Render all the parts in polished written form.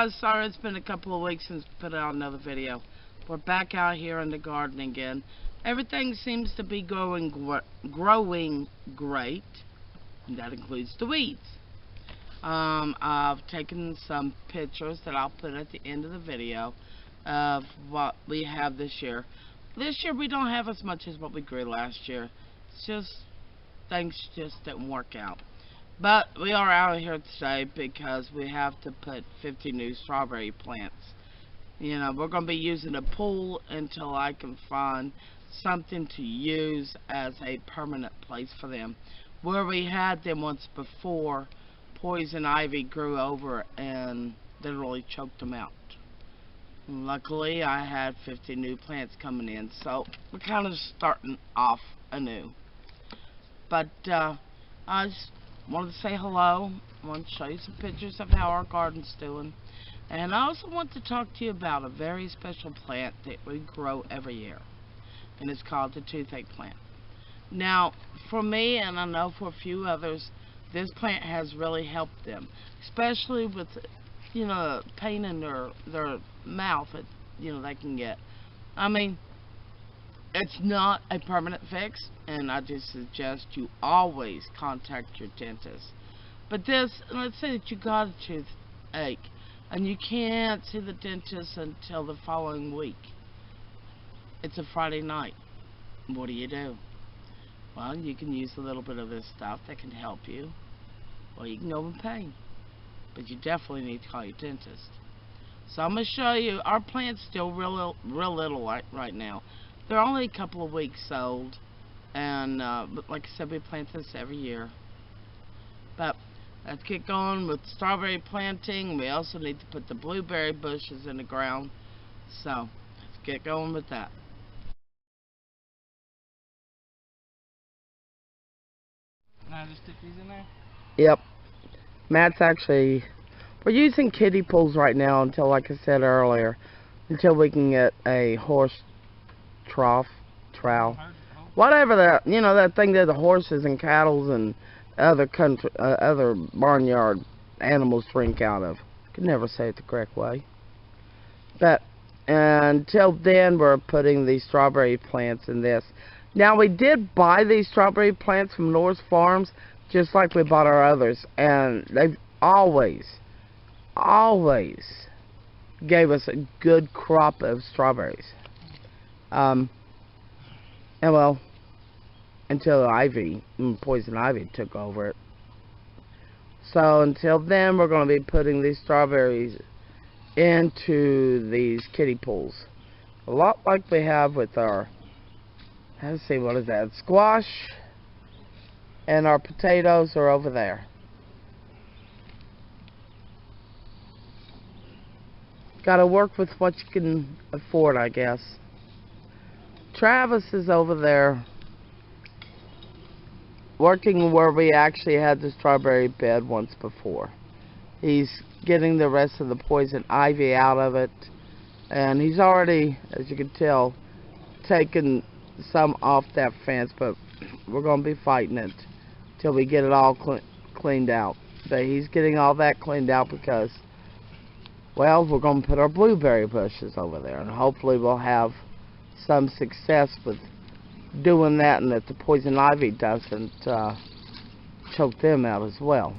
guys, sorry it's been a couple of weeks since we put out another video. We're back out here in the garden again. Everything seems to be growing great, and that includes the weeds. I've taken some pictures that I'll put at the end of the video of what we have this year. This year we don't have as much as what we grew last year. It's just, things just didn't work out. But we are out here today because we have to put 50 new strawberry plants. You know, we're going to be using a pool until I can find something to use as a permanent place for them. Where we had them once before, poison ivy grew over and literally choked them out. Luckily, I had 50 new plants coming in, so we're kind of starting off anew. But I just wanted to say hello. I want to show you some pictures of how our garden's doing. And I also want to talk to you about a very special plant that we grow every year. And it's called the Toothache Plant. Now, for me, and I know for a few others, this plant has really helped them. Especially with, you know, pain in their mouth that, you know, they can get. I mean, it's not a permanent fix, and I just suggest you always contact your dentist. But this, let's say that you got a toothache, and you can't see the dentist until the following week. It's a Friday night. What do? Well, you can use a little bit of this stuff that can help you, or you can go in pain. But you definitely need to call your dentist. So I'm going to show you, our plant's still real little right now. They're only a couple of weeks old, and but like I said, we plant this every year. But let's get going with strawberry planting. We also need to put the blueberry bushes in the ground. So let's get going with that. Can I just stick these in there? Yep. Matt's actually, we're using kiddie pools right now until, like I said earlier, until we can get a horse trowel, whatever that, you know, that thing that the horses and cattle and other barnyard animals drink out of. I can never say it the correct way. But until then, we're putting these strawberry plants in this. Now, we did buy these strawberry plants from Norris Farms, just like we bought our others, and they've always gave us a good crop of strawberries. And well, until poison ivy took over it. So until then, we're going to be putting these strawberries into these kiddie pools. A lot like we have with our, let's see, what is that? Squash. And our potatoes are over there. Gotta work with what you can afford, I guess. Travis is over there working where we actually had the strawberry bed once before. He's getting the rest of the poison ivy out of it, and he's already, as you can tell, taken some off that fence, but we're going to be fighting it till we get it all cleaned out. But he's getting all that cleaned out because, well, we're going to put our blueberry bushes over there, and hopefully we'll have some success with doing that, and that the poison ivy doesn't choke them out as well.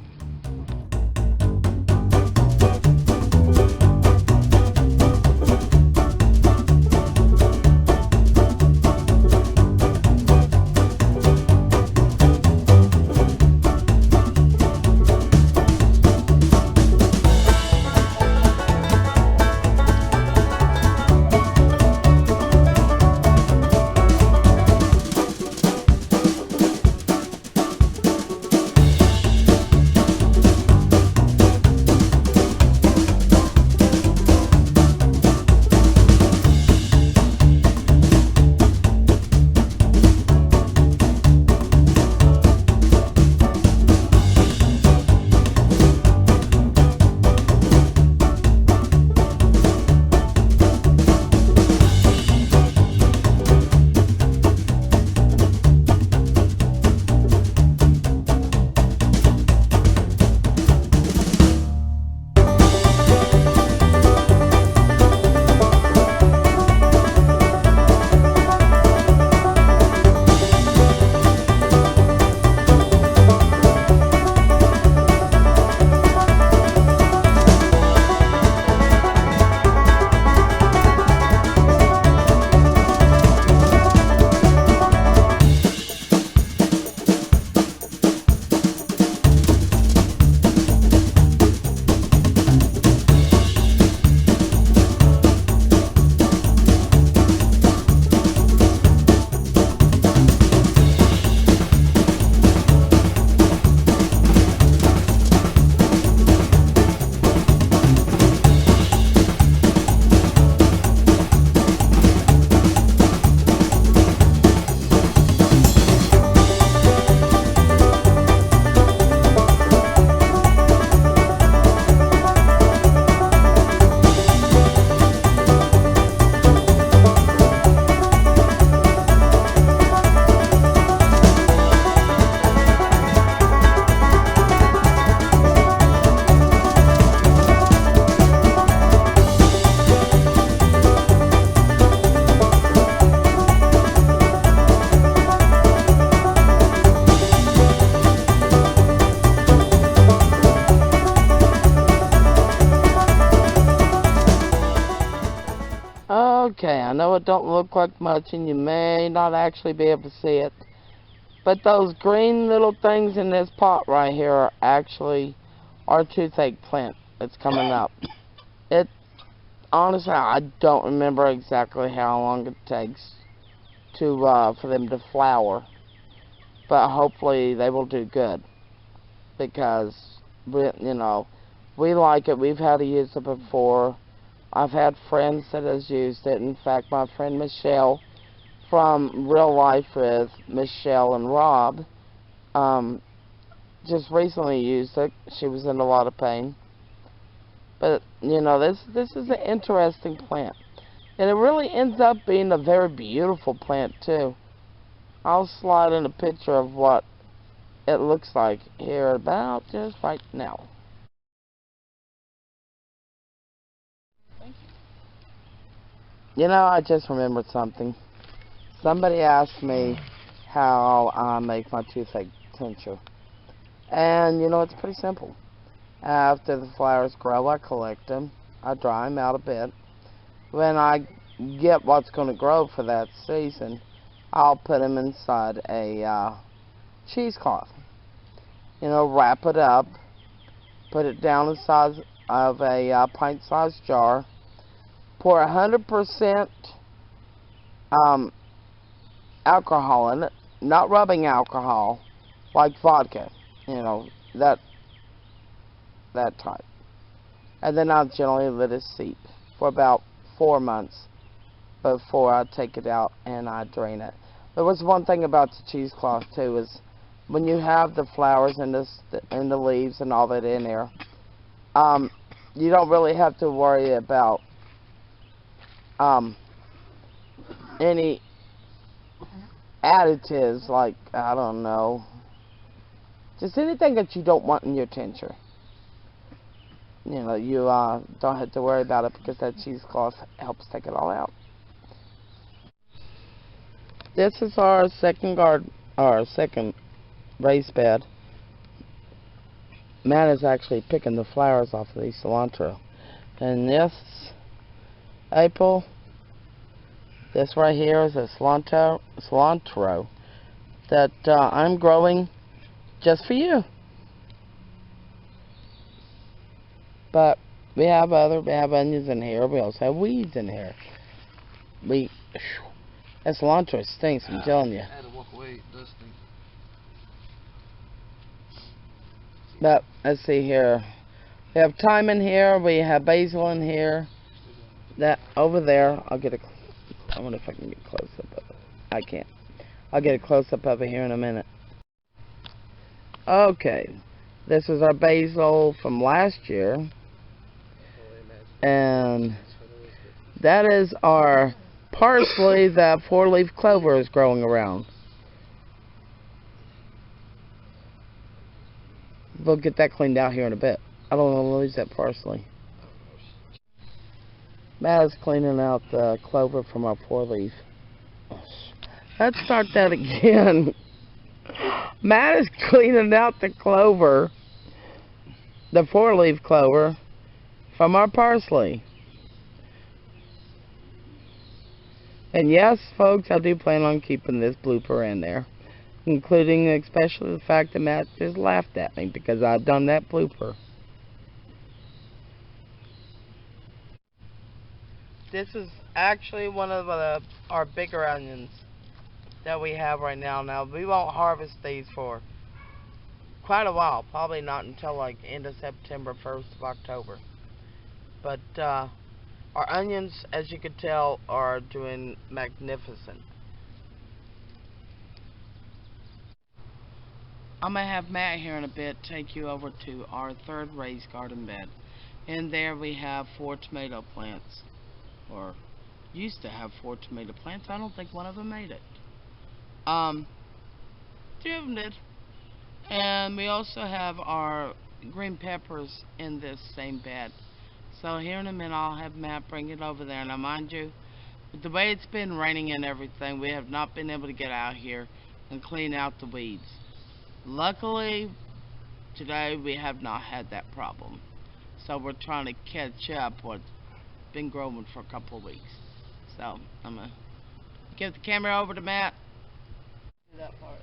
Okay, I know it don't look like much and you may not actually be able to see it, but those green little things in this pot right here are actually our toothache plant that's coming up. It honestly, I don't remember exactly how long it takes to for them to flower, but hopefully they will do good because we like it. We've had to use it before. I've had friends that has used it. In fact, my friend Michelle from Real Life with Michelle and Rob just recently used it. She was in a lot of pain. But this is an interesting plant. And it really ends up being a very beautiful plant too. I'll slide in a picture of what it looks like here about just right now. I just remembered something. Somebody asked me how I make my toothache tincture. And it's pretty simple. After the flowers grow, I collect them. I dry them out a bit. When I get what's going to grow for that season, I'll put them inside a cheesecloth. Wrap it up, put it down the size of a pint-sized jar, pour 100% alcohol in it, not rubbing alcohol, like vodka, that type. And then I'll generally let it seep for about 4 months before I take it out and I drain it. There was one thing about the cheesecloth too, is when you have the flowers and the leaves and all that in there, you don't really have to worry about any additives like, I don't know, just anything that you don't want in your tincture. You don't have to worry about it because that cheesecloth helps take it all out. This is our second raised bed. Matt is actually picking the flowers off of the cilantro. And this April, this right here is a cilantro that I'm growing just for you. But we have onions in here. We also have weeds in here. That cilantro stinks, I'm telling you. I had to walk away. It does stink. But let's see here. We have thyme in here. We have basil in here. That over there. I wonder if I can get a close up of it. I can't. I'll get a close up of it here in a minute. Okay. This is our basil from last year. And that is our parsley that 4-leaf clover is growing around. We'll get that cleaned out here in a bit. I don't want to lose that parsley. Matt is cleaning out the clover from our 4-leaf. Let's start that again. Matt is cleaning out the clover, the 4-leaf clover, from our parsley. And yes, folks, I do plan on keeping this blooper in there, including especially the fact that Matt just laughed at me because I've done that blooper. This is actually one of our bigger onions that we have right now. Now, we won't harvest these for quite a while, probably not until like end of September, 1st of October. But our onions, as you can tell, are doing magnificent. I'm going to have Matt here in a bit take you over to our third raised garden bed. In there we have 4 tomato plants, or used to have 4 tomato plants. I don't think one of them made it. 2 of them did. And we also have our green peppers in this same bed. So here in a minute I'll have Matt bring it over there. Now mind you, with the way it's been raining and everything, we have not been able to get out here and clean out the weeds. Luckily, today we have not had that problem. So we're trying to catch up what's been growing for a couple of weeks. So I'm gonna give the camera over to Matt. Do that part.